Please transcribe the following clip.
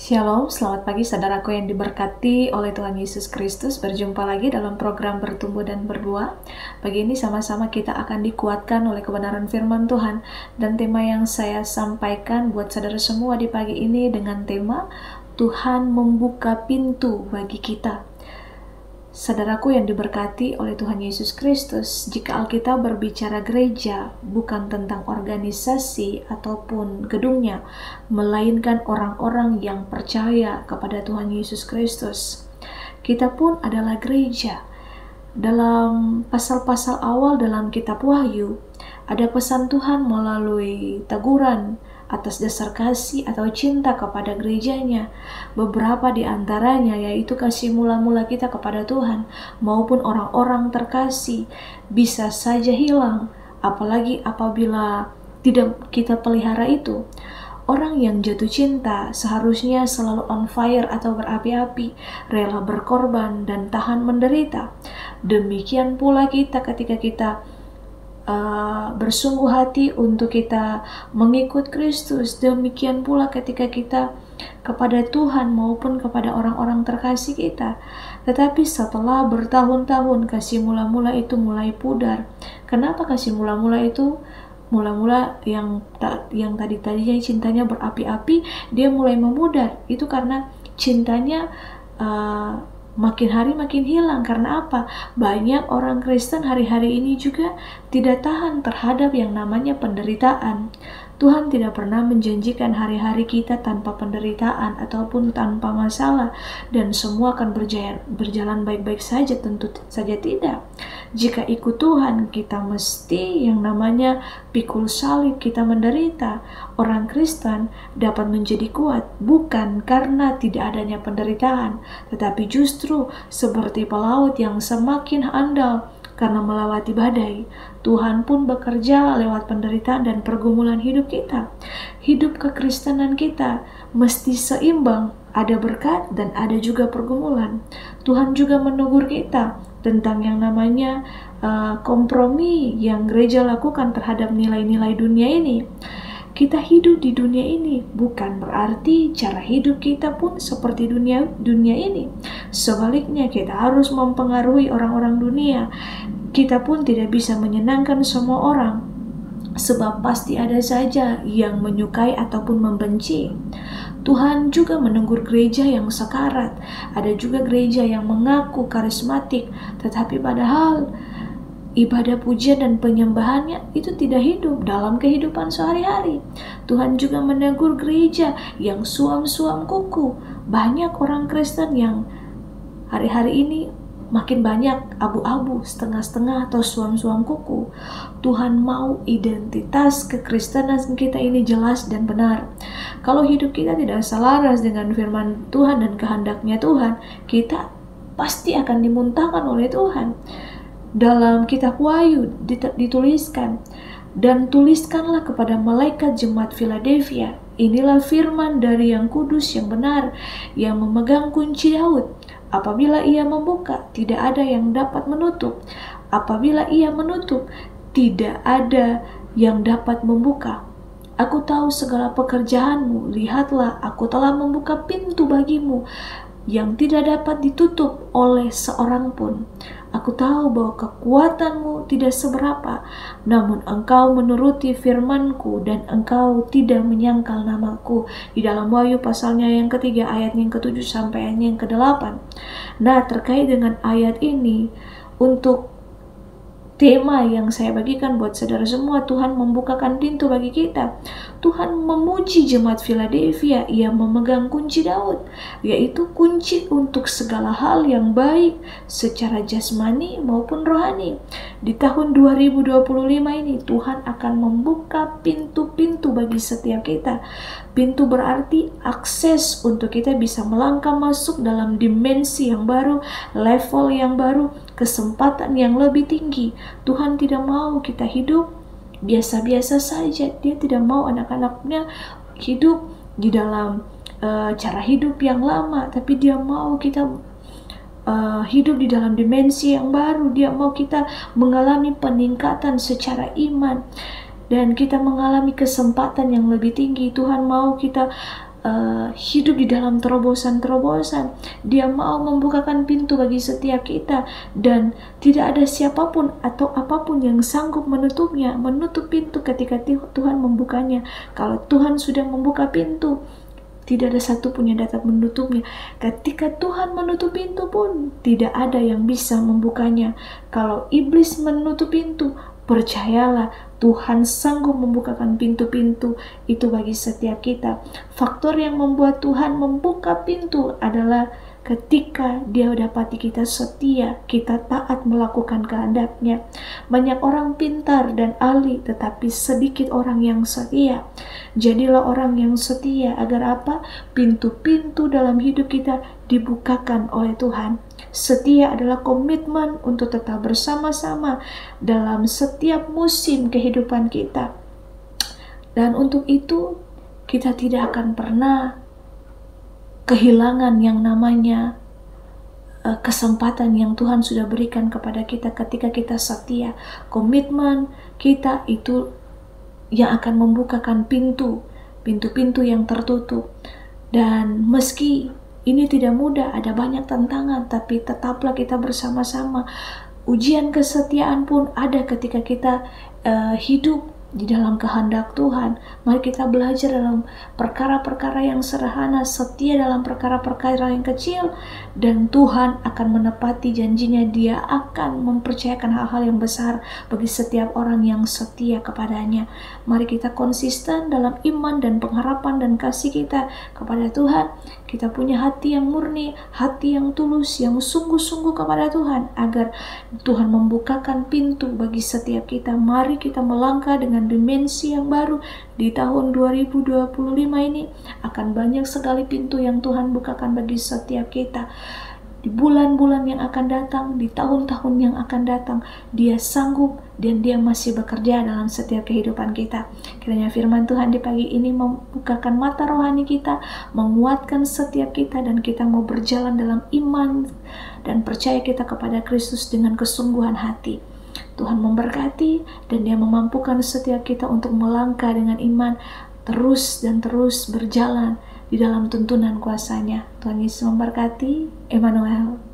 Shalom, selamat pagi saudaraku yang diberkati oleh Tuhan Yesus Kristus. Berjumpa lagi dalam program Bertumbuh dan Berbuah. Pagi ini sama-sama kita akan dikuatkan oleh kebenaran firman Tuhan. Dan tema yang saya sampaikan buat saudara semua di pagi ini dengan tema Tuhan membuka pintu bagi kita. Saudaraku yang diberkati oleh Tuhan Yesus Kristus, jika Alkitab berbicara gereja bukan tentang organisasi ataupun gedungnya, melainkan orang-orang yang percaya kepada Tuhan Yesus Kristus. Kita pun adalah gereja. Dalam pasal-pasal awal dalam kitab Wahyu, ada pesan Tuhan melalui teguran atas dasar kasih atau cinta kepada gerejanya. Beberapa di antaranya yaitu kasih mula-mula kita kepada Tuhan maupun orang-orang terkasih bisa saja hilang, apalagi apabila tidak kita pelihara itu. Orang yang jatuh cinta seharusnya selalu on fire atau berapi-api, rela berkorban dan tahan menderita. Demikian pula kita ketika kita bersungguh hati untuk kita mengikut Kristus. Demikian pula ketika kita kepada Tuhan maupun kepada orang-orang terkasih kita. Tetapi setelah bertahun-tahun kasih mula-mula itu mulai pudar. Kenapa kasih mula-mula itu? Mula-mula yang tadinya cintanya berapi-api, dia mulai memudar. Itu karena cintanya makin hari makin hilang. Karena apa? Banyak orang Kristen hari-hari ini juga tidak tahan terhadap yang namanya penderitaan. Tuhan tidak pernah menjanjikan hari-hari kita tanpa penderitaan ataupun tanpa masalah dan semua akan berjalan baik-baik saja. Tentu saja tidak. Jika ikut Tuhan, kita mesti yang namanya pikul salib, kita menderita. Orang Kristen dapat menjadi kuat bukan karena tidak adanya penderitaan, tetapi justru seperti pelaut yang semakin andal karena melewati badai. Tuhan pun bekerja lewat penderitaan dan pergumulan hidup kita. Hidup kekristenan kita mesti seimbang, ada berkat dan ada juga pergumulan. Tuhan juga menegur kita tentang yang namanya kompromi yang gereja lakukan terhadap nilai-nilai dunia ini. Kita hidup di dunia ini bukan berarti cara hidup kita pun seperti dunia ini. Sebaliknya, kita harus mempengaruhi orang-orang dunia. Kita pun tidak bisa menyenangkan semua orang, sebab pasti ada saja yang menyukai ataupun membenci. Tuhan juga menegur gereja yang sekarat. Ada juga gereja yang mengaku karismatik, tetapi padahal ibadah pujian dan penyembahannya itu tidak hidup dalam kehidupan sehari-hari. Tuhan juga menegur gereja yang suam-suam kuku. Banyak orang Kristen yang hari-hari ini makin banyak abu-abu, setengah-setengah atau suam-suam kuku. Tuhan mau identitas kekristenan kita ini jelas dan benar. Kalau hidup kita tidak selaras dengan firman Tuhan dan kehendaknya Tuhan, kita pasti akan dimuntahkan oleh Tuhan. Dalam kitab Wahyu dituliskan, dan tuliskanlah kepada malaikat jemaat Philadelphia, inilah firman dari yang kudus yang benar, yang memegang kunci Daud. Apabila ia membuka, tidak ada yang dapat menutup. Apabila ia menutup, tidak ada yang dapat membuka. Aku tahu segala pekerjaanmu, lihatlah aku telah membuka pintu bagimu yang tidak dapat ditutup oleh seorang pun. Aku tahu bahwa kekuatanmu tidak seberapa, namun engkau menuruti firmanku dan engkau tidak menyangkal namaku. Di dalam Wahyu pasalnya yang ketiga ayat yang ke-7 sampai ayat yang ke-8. Nah, terkait dengan ayat ini, untuk tema yang saya bagikan buat saudara semua, Tuhan membukakan pintu bagi kita. Tuhan memuji jemaat Philadelphia, ia memegang kunci Daud, yaitu kunci untuk segala hal yang baik secara jasmani maupun rohani. Di tahun 2025 ini Tuhan akan membuka pintu-pintu bagi setiap kita. Pintu berarti akses untuk kita bisa melangkah masuk dalam dimensi yang baru, level yang baru, kesempatan yang lebih tinggi. Tuhan tidak mau kita hidup biasa-biasa saja. Dia tidak mau anak-anaknya hidup di dalam cara hidup yang lama, tapi Dia mau kita hidup di dalam dimensi yang baru. Dia mau kita mengalami peningkatan secara iman dan kita mengalami kesempatan yang lebih tinggi. Tuhan mau kita hidup di dalam terobosan-terobosan. Dia mau membukakan pintu bagi setiap kita, dan tidak ada siapapun atau apapun yang sanggup menutupnya, menutup pintu ketika Tuhan membukanya. Kalau Tuhan sudah membuka pintu, tidak ada satupun yang dapat menutupnya. Ketika Tuhan menutup pintu pun, tidak ada yang bisa membukanya. Kalau iblis menutup pintu, percayalah, Tuhan sanggup membukakan pintu-pintu itu bagi setiap kita. Faktor yang membuat Tuhan membuka pintu adalah ketika Dia dapati kita setia, kita taat melakukan kehendak-Nya. Banyak orang pintar dan ahli, tetapi sedikit orang yang setia. Jadilah orang yang setia, agar apa? Pintu-pintu dalam hidup kita dibukakan oleh Tuhan. Setia adalah komitmen untuk tetap bersama-sama dalam setiap musim kehidupan kita. Dan untuk itu, kita tidak akan pernah kehilangan yang namanya kesempatan yang Tuhan sudah berikan kepada kita ketika kita setia. Komitmen kita itu yang akan membukakan pintu-pintu yang tertutup. Dan meski ini tidak mudah, ada banyak tantangan, tapi tetaplah kita bersama-sama. Ujian kesetiaan pun ada ketika kita hidup di dalam kehendak Tuhan. Mari kita belajar dalam perkara-perkara yang sederhana, setia dalam perkara-perkara yang kecil, dan Tuhan akan menepati janjinya. Dia akan mempercayakan hal-hal yang besar bagi setiap orang yang setia kepadanya. Mari kita konsisten dalam iman dan pengharapan dan kasih kita kepada Tuhan. Kita punya hati yang murni, hati yang tulus, yang sungguh-sungguh kepada Tuhan, agar Tuhan membukakan pintu bagi setiap kita. Mari kita melangkah dengan dimensi yang baru. Di tahun 2025 ini akan banyak sekali pintu yang Tuhan bukakan bagi setiap kita. Di bulan-bulan yang akan datang, di tahun-tahun yang akan datang, Dia sanggup dan Dia masih bekerja dalam setiap kehidupan kita. Kiranya firman Tuhan di pagi ini membukakan mata rohani kita, menguatkan setiap kita, dan kita mau berjalan dalam iman dan percaya kita kepada Kristus dengan kesungguhan hati. Tuhan memberkati, dan Dia memampukan setiap kita untuk melangkah dengan iman, terus dan terus berjalan di dalam tuntunan kuasa-Nya. Tuhan Yesus memberkati. Emmanuel.